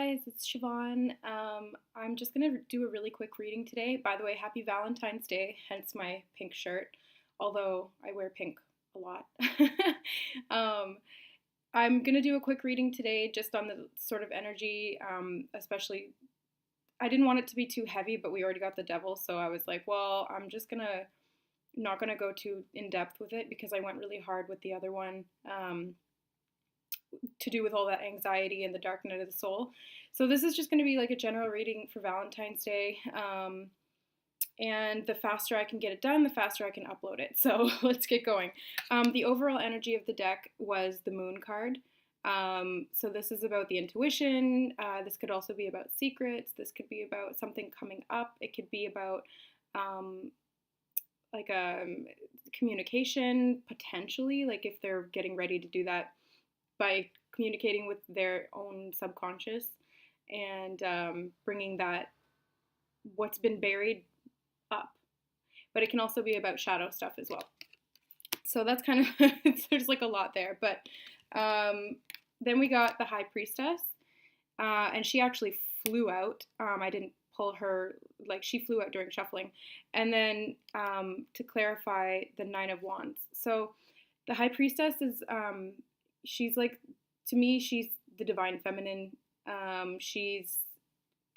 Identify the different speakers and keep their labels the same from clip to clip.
Speaker 1: guys, it's Siobhan. I'm just going to do a really quick reading today. By the way, happy Valentine's Day, hence my pink shirt, although I wear pink a lot. um, I'm going to do a quick reading today just on the sort of energy, especially, I didn't want it to be too heavy, but we already got the devil, so I was like, well, I'm just not going to go too in depth with it because I went really hard with the other one. To do with all that anxiety and the dark night of the soul. So this is just going to be like a general reading for Valentine's Day. And the faster I can get it done, the faster I can upload it. So let's get going. The overall energy of the deck was the Moon card. So this is about the intuition. This could also be about secrets. This could be about something coming up. It could be about like communication, potentially, like if they're getting ready to do that by communicating with their own subconscious and bringing that what's been buried up. But it can also be about shadow stuff as well. So that's kind of, there's like a lot there. But then we got the High Priestess, and she actually flew out. I didn't pull her, like she flew out during shuffling. And then to clarify, the Nine of Wands. So the High Priestess is, she's like, to me, she's the divine feminine. She's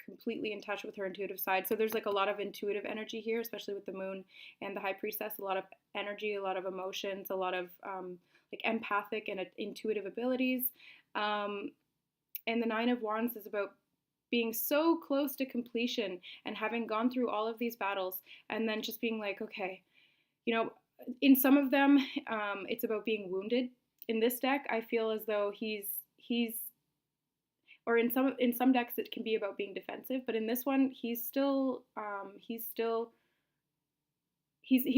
Speaker 1: completely in touch with her intuitive side. So there's like a lot of intuitive energy here, especially with the Moon and the High Priestess. A lot of energy, a lot of emotions, a lot of like empathic and intuitive abilities. And the Nine of Wands is about being so close to completion and having gone through all of these battles and then just being like, okay, you know, in some of them, it's about being wounded. In this deck, I feel as though he's or in some decks it can be about being defensive, but in this one he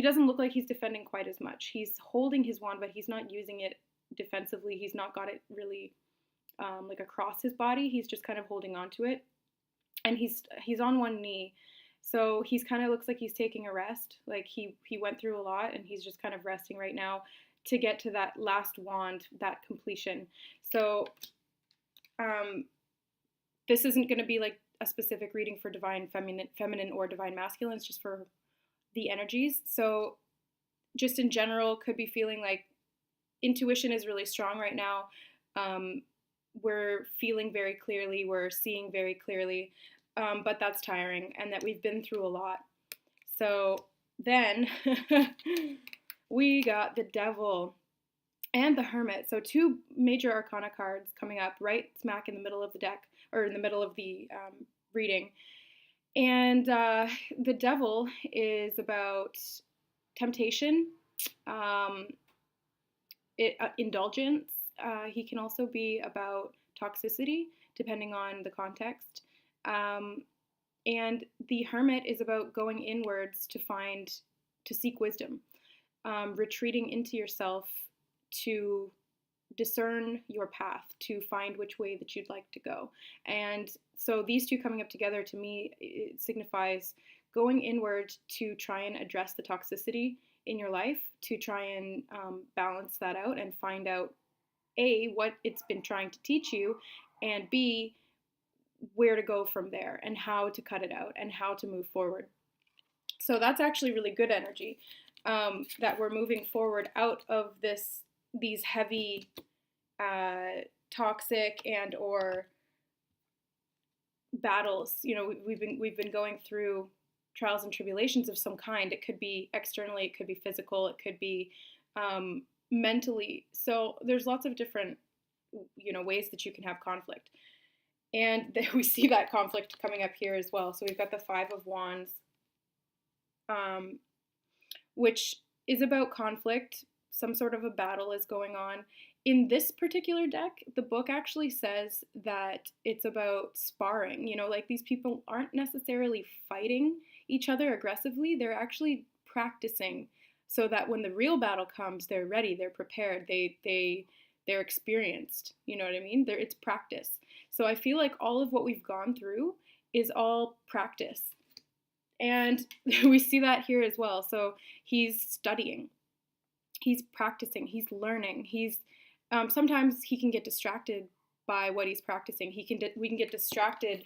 Speaker 1: doesn't look like he's defending quite as much. He's holding his wand, but he's not using it defensively. He's not got it really like across his body. He's just kind of holding on to it, and he's on one knee. So he's kind of looks like he's taking a rest. Like he went through a lot, and he's just kind of resting right now to get to that last wand, that completion. So this isn't going to be like a specific reading for divine feminine or divine masculine. It's just for the energies. So just in general, could be feeling like intuition is really strong right now. We're feeling very clearly. We're seeing very clearly. But that's tiring, and that we've been through a lot. So then we got the Devil and the Hermit. So two major arcana cards coming up right smack in the middle of the deck, or in the middle of the reading. And the Devil is about temptation, indulgence. He can also be about toxicity, depending on the context. And the Hermit is about going inwards to seek wisdom, retreating into yourself to discern your path, to find which way that you'd like to go. And so these two coming up together, to me, it signifies going inward to try and address the toxicity in your life, to try and balance that out and find out, A, what it's been trying to teach you, and B, where to go from there and how to cut it out and how to move forward. So that's actually really good energy, that we're moving forward out of these heavy, toxic and or battles. You know, we've been going through trials and tribulations of some kind. It could be externally, it could be physical, it could be mentally. So there's lots of different, ways that you can have conflict. And we see that conflict coming up here as well. So we've got the Five of Wands, which is about conflict. Some sort of a battle is going on. In this particular deck, the book actually says that it's about sparring. Like these people aren't necessarily fighting each other aggressively. They're actually practicing so that when the real battle comes, they're ready, they're prepared, they're experienced. You know what I mean? It's practice. So I feel like all of what we've gone through is all practice. And we see that here as well. So he's studying, he's practicing, he's learning, sometimes he can get distracted by what he's practicing. We can get distracted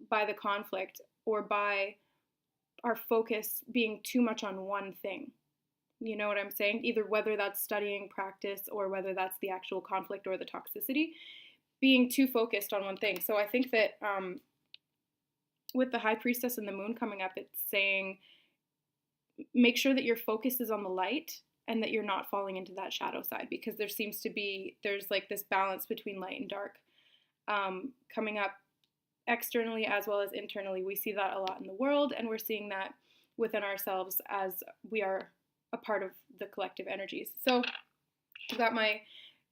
Speaker 1: by the conflict or by our focus being too much on one thing. You know what I'm saying? Either whether that's studying, practice, or whether that's the actual conflict or the toxicity, being too focused on one thing. So I think that with the High Priestess and the Moon coming up, it's saying make sure that your focus is on the light and that you're not falling into that shadow side, because there's like this balance between light and dark coming up externally as well as internally. We see that a lot in the world, and we're seeing that within ourselves as we are a part of the collective energies. So I've got my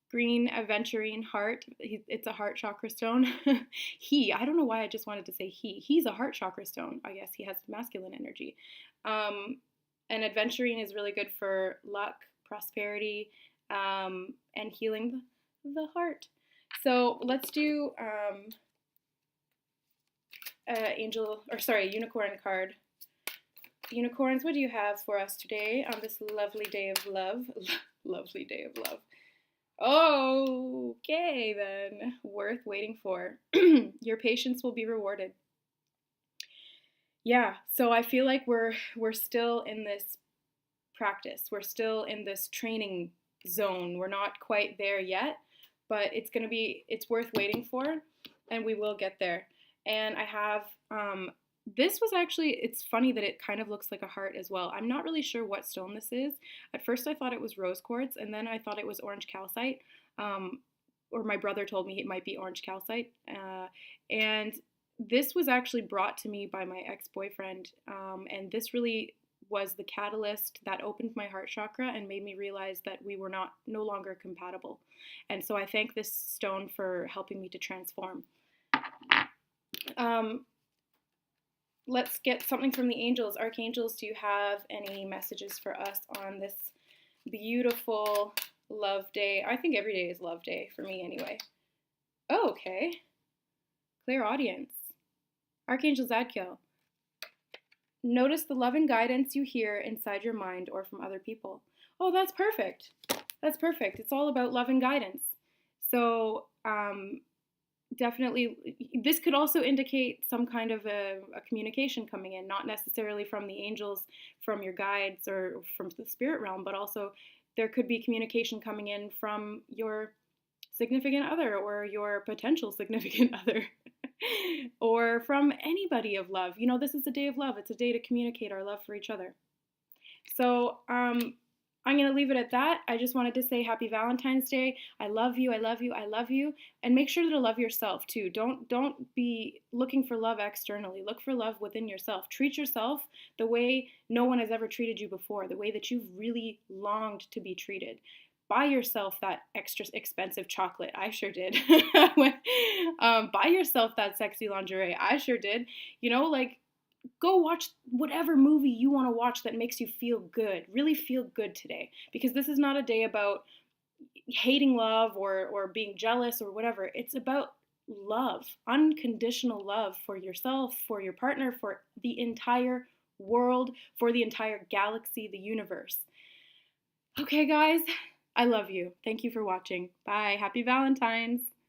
Speaker 1: green aventurine heart. It's a heart chakra stone. I don't know why I just wanted to say he's a heart chakra stone. I guess he has masculine energy. And aventurine is really good for luck, prosperity, and healing the heart. So let's do unicorn card. Unicorns, what do you have for us today on this lovely day of love? Lovely day of love. Okay, then. Worth waiting for. Your patience will be rewarded. Yeah, so I feel like we're still in this practice. We're still in this training zone. We're not quite there yet, but it's worth waiting for, and we will get there. And I have this was actually, it's funny that it kind of looks like a heart as well. I'm not really sure what stone this is. At first I thought it was rose quartz, and then I thought it was orange calcite, or my brother told me it might be orange calcite. And this was actually brought to me by my ex-boyfriend, and this really was the catalyst that opened my heart chakra and made me realize that we were no longer compatible. And so I thank this stone for helping me to transform. Let's get something from the angels. Archangels, do you have any messages for us on this beautiful love day? I think every day is love day for me anyway. Oh, okay. Clairaudience. Archangel Zadkiel. Notice the love and guidance you hear inside your mind or from other people. Oh, that's perfect. That's perfect. It's all about love and guidance. So, definitely, this could also indicate some kind of a communication coming in, not necessarily from the angels, from your guides, or from the spirit realm, but also there could be communication coming in from your significant other or your potential significant other or from anybody of love. You know, this is a day of love. It's a day to communicate our love for each other. So, I'm going to leave it at that. I just wanted to say happy Valentine's Day. I love you, I love you, I love you. And make sure to love yourself too. Don't be looking for love externally. Look for love within yourself. Treat yourself the way no one has ever treated you before, the way that you've really longed to be treated. Buy yourself that extra expensive chocolate. I sure did. Buy yourself that sexy lingerie. I sure did. You know, like, go watch whatever movie you want to watch that makes you feel good. Really feel good today. Because this is not a day about hating love or being jealous or whatever. It's about love. Unconditional love for yourself, for your partner, for the entire world, for the entire galaxy, the universe. Okay, guys. I love you. Thank you for watching. Bye. Happy Valentine's.